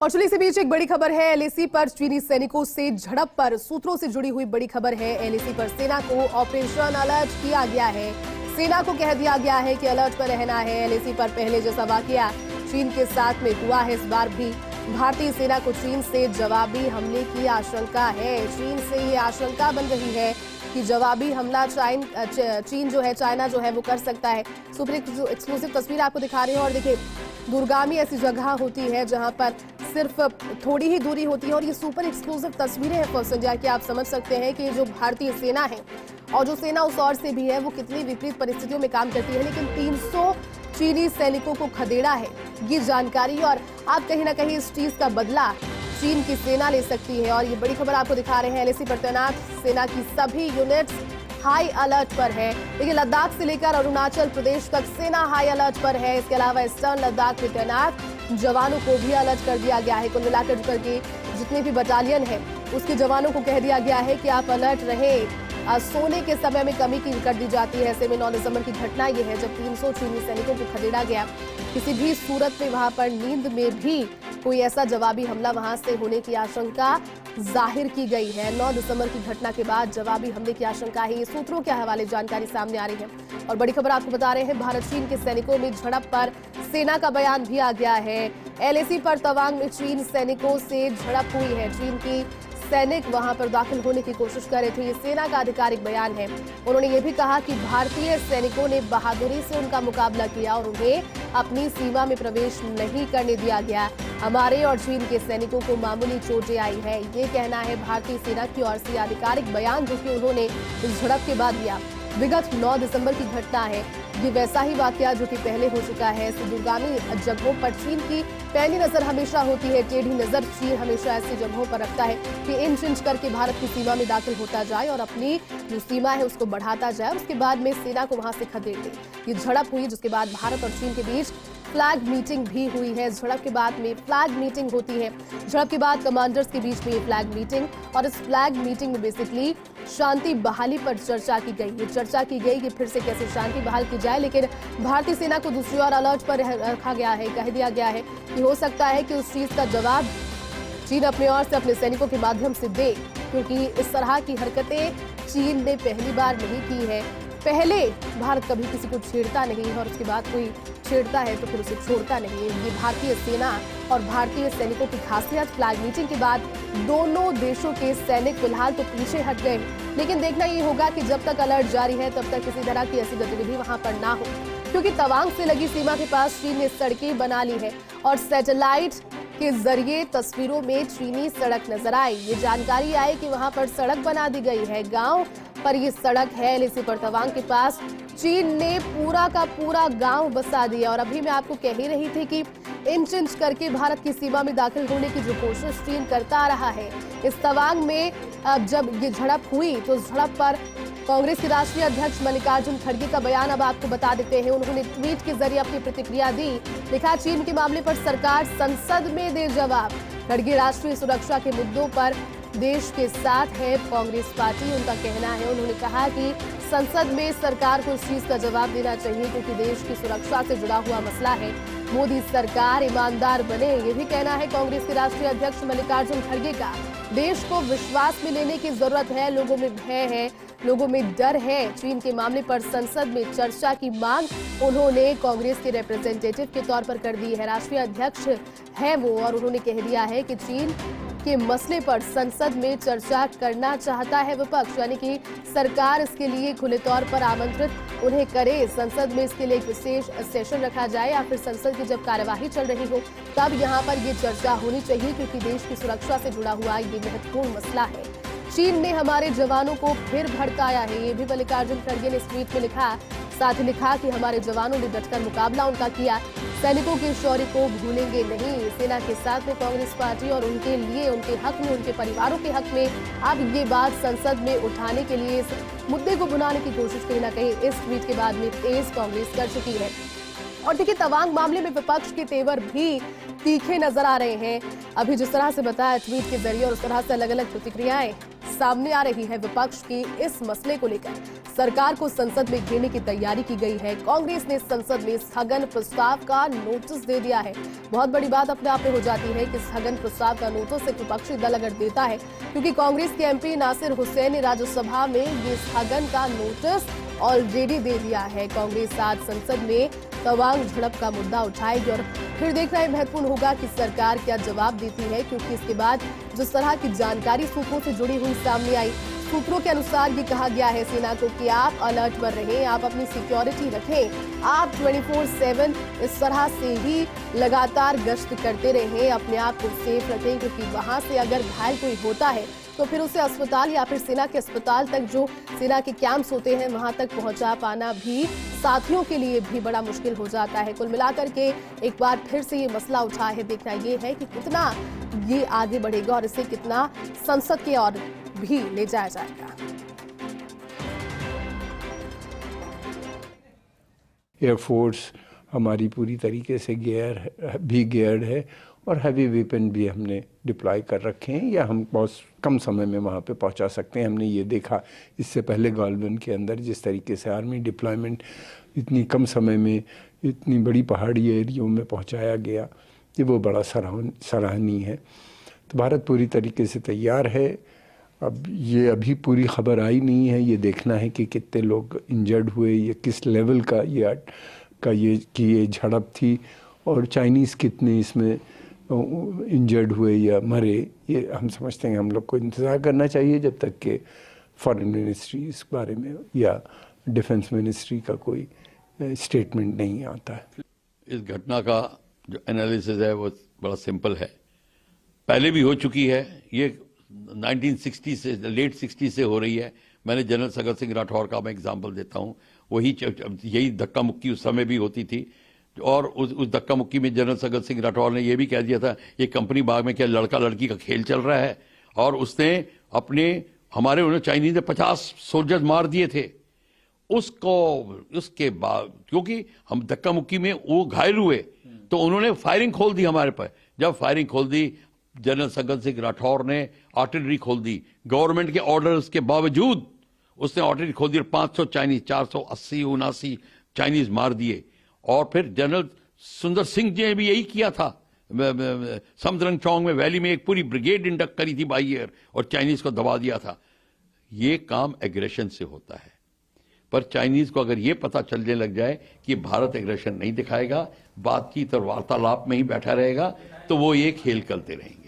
और चलिए इसी बीच एक बड़ी खबर है। एलएसी पर चीनी सैनिकों से झड़प पर सूत्रों से जुड़ी हुई बड़ी खबर है। एलएसी पर सेना को ऑपरेशन अलर्ट किया गया है। सेना को कह दिया गया है कि अलर्ट पर रहना है। एलएसी पर पहले जैसा वाकया चीन के साथ में हुआ है, इस बार भी भारतीय सेना को चीन से जवाबी हमले की आशंका है। चीन से ये आशंका बन रही है कि जवाबी हमला चीन जो है, चाइना जो है वो कर सकता है। सुपर एक्सक्लूसिव तस्वीर आपको दिखा रही हूँ। और देखिए, दूरगामी ऐसी जगह होती है जहां पर सिर्फ थोड़ी ही दूरी होती है। और ये सुपर एक्सक्लूसिव तस्वीरें हैं फर्स्ट इंडिया की। आप समझ सकते हैं कि जो भारतीय सेना है और जो सेना उस ओर से भी है वो कितनी विपरीत परिस्थितियों में काम करती है। लेकिन 300 चीनी सैनिकों को खदेड़ा है, ये जानकारी। और आप कहीं ना कहीं इस चीज का बदला चीन की सेना ले सकती है। और ये बड़ी खबर आपको दिखा रहे हैं। एलएसी पर तैनात सेना की सभी यूनिट्स हाई अलर्ट पर है। देखिए, लद्दाख से लेकर अरुणाचल प्रदेश तक सेना हाई अलर्ट पर है। इसके अलावा ईस्टर्न लद्दाख में तैनात जवानों को भी अलर्ट कर दिया गया है। कुल मिलाकर के जितने भी बटालियन है उसके जवानों को कह दिया गया है कि आप अलर्ट रहे। सोने के समय में कमी की कर दी जाती है। ऐसे में 9 दिसंबर की घटना ये है जब 300 चीनी सैनिकों को खदेड़ा गया। किसी भी सूरत में वहां पर नींद में भी कोई ऐसा जवाबी हमला वहां से होने की आशंका जाहिर की गई है। 9 दिसंबर की घटना के बाद जवाबी हमले की आशंका है। ये सूत्रों के हवाले जानकारी सामने आ रही है। और बड़ी खबर आपको बता रहे हैं, भारत चीन के सैनिकों में झड़प पर सेना का बयान भी आ गया है। एलएसी पर तवांग में चीन सैनिकों से झड़प हुई है। चीन की सैनिक वहां पर दाखिल होने की कोशिश कर रहे थे। ये सेना का आधिकारिक बयान है। उन्होंने ये भी कहा कि भारतीय सैनिकों ने बहादुरी से उनका मुकाबला किया और उन्हें अपनी सीमा में प्रवेश नहीं करने दिया गया। हमारे और चीन के सैनिकों को मामूली चोटें आई है, ये कहना है भारतीय सेना की ओर से आधिकारिक बयान जो कि उन्होंने इस झड़प के बाद दिया। विगत 9 दिसंबर की घटना है। ये वैसा ही वाकया जो कि पहले हो चुका है। दूरगामी जगहों पर चीन की पैनी नजर हमेशा होती है। टेढ़ी नजर चीन हमेशा ऐसी जगहों पर रखता है कि इंच इंच करके भारत की सीमा में दाखिल होता जाए और अपनी जो सीमा है उसको बढ़ाता जाए। उसके बाद में सेना को वहां से खदेड़ दे। ये झड़प हुई जिसके बाद भारत और चीन के बीच फ्लैग मीटिंग भी हुई है। झड़प के बाद में फ्लैग मीटिंग होती है। झड़प के बाद कमांडर्स के बीच में ये फ्लैग मीटिंग, और इस फ्लैग मीटिंग में बेसिकली शांति बहाली पर चर्चा की गई। ये चर्चा की गई कि फिर से कैसे शांति बहाल की जाए। लेकिन भारतीय सेना को दूसरी ओर अलर्ट पर रखा गया है। कह दिया गया है कि हो सकता है कि उस चीज का जवाब चीन अपने ओर से अपने सैनिकों के माध्यम से दे, क्योंकि इस तरह की हरकतें चीन ने पहली बार नहीं की है। पहले भारत कभी किसी को छेड़ता नहीं है और उसके बाद कोई छेड़ता है तो फिर उसे छोड़ता नहीं है। ये भारतीय सेना और भारतीय सैनिकों की खासियत। फ्लैग मीटिंग के बाद दोनों देशों के सैनिक फिलहाल तो पीछे हट गए, लेकिन देखना ये होगा कि जब तक अलर्ट जारी है तब तक किसी तरह की ऐसी गतिविधि वहां पर ना हो, क्योंकि तवांग से लगी सीमा के पास चीन ने सड़कें बना ली है और सैटेलाइट के जरिए तस्वीरों में चीनी सड़क नजर आई। ये जानकारी आई कि वहां पर सड़क बना दी गई है। गांव पर ये सड़क है। एलएसी पर तवांग के पास चीन ने पूरा का पूरा गांव बसा दिया। और अभी मैं आपको कह ही रही थी कि इंच इंच करके भारत की सीमा में दाखिल होने की जो कोशिश चीन करता आ रहा है। इस तवांग में अब जब ये झड़प हुई तो इस झड़प पर कांग्रेस के राष्ट्रीय अध्यक्ष मल्लिकार्जुन खड़गे का बयान अब आपको बता देते हैं। उन्होंने ट्वीट के जरिए अपनी प्रतिक्रिया दी। लिखा, चीन के मामले पर सरकार संसद में दे जवाब। खड़गे राष्ट्रीय सुरक्षा के मुद्दों पर देश के साथ है कांग्रेस पार्टी, उनका कहना है। उन्होंने कहा कि संसद में सरकार को इस चीज का जवाब देना चाहिए क्योंकि देश की सुरक्षा से जुड़ा हुआ मसला है। मोदी सरकार ईमानदार बने, ये भी कहना है कांग्रेस के राष्ट्रीय अध्यक्ष मल्लिकार्जुन खड़गे का। देश को विश्वास में लेने की जरूरत है। लोगों में भय है, लोगों में डर है। चीन के मामले पर संसद में चर्चा की मांग उन्होंने कांग्रेस के रिप्रेजेंटेटिव के तौर पर कर दी है। राष्ट्रीय अध्यक्ष है वो, और उन्होंने कह दिया है कि चीन के मसले पर संसद में चर्चा करना चाहता है विपक्ष, यानी कि सरकार इसके लिए खुले तौर पर आमंत्रित उन्हें करे। संसद में इसके लिए एक विशेष सेशन रखा जाए या फिर संसद की जब कार्यवाही चल रही हो तब यहाँ पर ये चर्चा होनी चाहिए, क्योंकि देश की सुरक्षा से जुड़ा हुआ ये महत्वपूर्ण मसला है। चीन ने हमारे जवानों को फिर भड़काया है, ये भी मल्लिकार्जुन खड़गे ने इस ट्वीट में लिखा। साथ ही लिखा कि हमारे जवानों ने डटकर मुकाबला उनका किया, सैनिकों के शौर्य को भूलेंगे नहीं। सेना के साथ में कांग्रेस पार्टी और उनके लिए, उनके हक में, उनके परिवारों के हक में अब ये बात संसद में उठाने के लिए इस मुद्दे को बुलाने की कोशिश कहीं ना कहीं इस ट्वीट के बाद में तेज कांग्रेस कर चुकी है। और देखिए, तवांग मामले में विपक्ष के तेवर भी तीखे नजर आ रहे हैं। अभी जिस तरह से बताया ट्वीट के जरिए और उस तरह से अलग अलग प्रतिक्रियाएं सामने आ रही है विपक्ष की इस मसले को लेकर सरकार को संसद में घेरने की तैयारी की गई है। कांग्रेस ने संसद में स्थगन प्रस्ताव का नोटिस दे दिया है। बहुत बड़ी बात अपने आप में हो जाती है कि स्थगन प्रस्ताव का नोटिस एक विपक्षी दल अगर देता है, क्योंकि कांग्रेस के एमपी नासिर हुसैन ने राज्यसभा में ये स्थगन का नोटिस ऑलरेडी दे दिया है। कांग्रेस आज संसद में तवांग झड़प का मुद्दा उठाएगी और फिर देखना यह महत्वपूर्ण होगा कि सरकार क्या जवाब देती है, क्योंकि इसके बाद जिस तरह की जानकारी सूत्रों से जुड़ी हुई सामने आई, सूत्रों के अनुसार ये कहा गया है सेना को कि आप अलर्ट पर रहें, आप अपनी सिक्योरिटी रखें, आप 24/7 इस तरह से ही लगातार गश्त करते रहें, अपने आप को सेफ रखें, क्योंकि वहां से अगर घायल कोई होता है तो फिर उसे अस्पताल या फिर सेना के अस्पताल तक, जो सेना के कैंप्स होते हैं, वहां तक पहुंचा पाना भी साथियों के लिए भी बड़ा मुश्किल हो जाता है। कुल मिलाकर के एक बार फिर से ये मसला उठा है, देखना ये है कि कितना ये आगे बढ़ेगा और इसे कितना संसद के और भी ले जाया जाएगा। एयरफोर्स हमारी पूरी तरीके से गियर्ड है और हैवी वेपन भी हमने डिप्लॉय कर रखे हैं, या हम बहुत कम समय में वहाँ पे पहुँचा सकते हैं। हमने ये देखा इससे पहले गॉलवन के अंदर जिस तरीके से आर्मी डिप्लॉयमेंट इतनी कम समय में इतनी बड़ी पहाड़ी एरियो में पहुँचाया गया, ये वो बड़ा सराहनीय है। तो भारत पूरी तरीके से तैयार है। अब ये अभी पूरी खबर आई नहीं है, ये देखना है कि कितने लोग इंजर्ड हुए, ये किस लेवल का ये झड़प थी और चाइनीज़ कितने इसमें इंजर्ड हुए या मरे। ये हम समझते हैं हम लोग को इंतज़ार करना चाहिए जब तक कि फॉरेन मिनिस्ट्री इस बारे में या डिफेंस मिनिस्ट्री का कोई स्टेटमेंट नहीं आता है। इस घटना का जो एनालिसिस है वो बड़ा सिंपल है, पहले भी हो चुकी है। ये 1960 से लेट 60 से हो रही है। मैंने जनरल सगत सिंह राठौर का मैं एग्जाम्पल देता हूँ, वही यही धक्का मुक्की उस समय भी होती थी और उस धक्का मुक्की में जनरल सगत सिंह राठौर ने यह भी कह दिया था ये कंपनी बाग में क्या लड़का लड़की का खेल चल रहा है, और उसने उन्होंने चाइनीज ने 50 सोल्जर्स मार दिए थे। उसके बाद क्योंकि हम धक्का मुक्की में वो घायल हुए तो उन्होंने फायरिंग खोल दी हमारे पर। जब फायरिंग खोल दी, जनरल सगत सिंह राठौर ने आर्टिलरी खोल दी, गवर्नमेंट के ऑर्डर्स के बावजूद उसने आर्टिलरी खोल दी और 500 चाइनीज 480-79 चाइनीज मार दिए। और फिर जनरल सुंदर सिंह जी ने भी यही किया था। समदरंग चौंग में वैली में एक पूरी ब्रिगेड इंडक्ट करी थी बाई एयर और चाइनीज को दबा दिया था। ये काम एग्रेशन से होता है, पर चाइनीज को अगर ये पता चलने लग जाए कि भारत एग्रेशन नहीं दिखाएगा, बातचीत और वार्तालाप में ही बैठा रहेगा, तो वो ये खेल करते रहेंगे।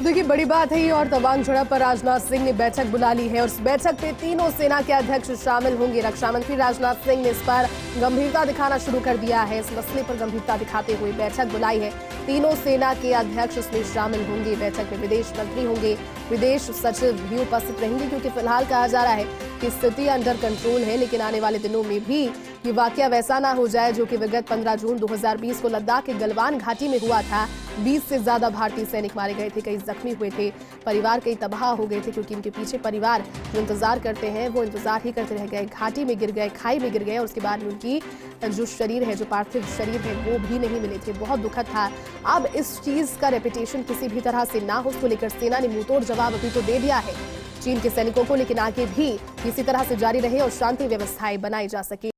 देखिए बड़ी बात है ये, और तवांग झड़प पर राजनाथ सिंह ने बैठक बुला ली है और इस बैठक पे तीनों सेना के अध्यक्ष शामिल होंगे। रक्षा मंत्री राजनाथ सिंह ने इस पर गंभीरता दिखाना शुरू कर दिया है, इस मसले पर गंभीरता दिखाते हुए बैठक बुलाई है। तीनों सेना के अध्यक्ष इसमें शामिल होंगे। बैठक में विदेश मंत्री होंगे, विदेश सचिव भी उपस्थित रहेंगे, क्योंकि फिलहाल कहा जा रहा है कि स्थिति अंडर कंट्रोल है, लेकिन आने वाले दिनों में भी ये वाकया वैसा ना हो जाए जो कि विगत 15 जून 2020 को लद्दाख के गलवान घाटी में हुआ था। 20 से ज्यादा भारतीय सैनिक मारे गए थे, कई जख्मी हुए थे, परिवार कई तबाह हो गए थे, क्योंकि इनके पीछे परिवार जो इंतजार करते हैं वो इंतजार ही करते रह गए, घाटी में गिर गए, खाई में गिर गए और उसके बाद उनकी जो शरीर है, जो पार्थिव शरीर है, वो भी नहीं मिले थे। बहुत दुखद था। अब इस चीज का रेपिटेशन किसी भी तरह से ना हो, उसको लेकर सेना ने मुंहतोड़ जवाब अभी तो दे दिया है चीन के सैनिकों को, लेकिन आगे भी इसी तरह से जारी रहे और शांति व्यवस्थाएं बनाई जा सके।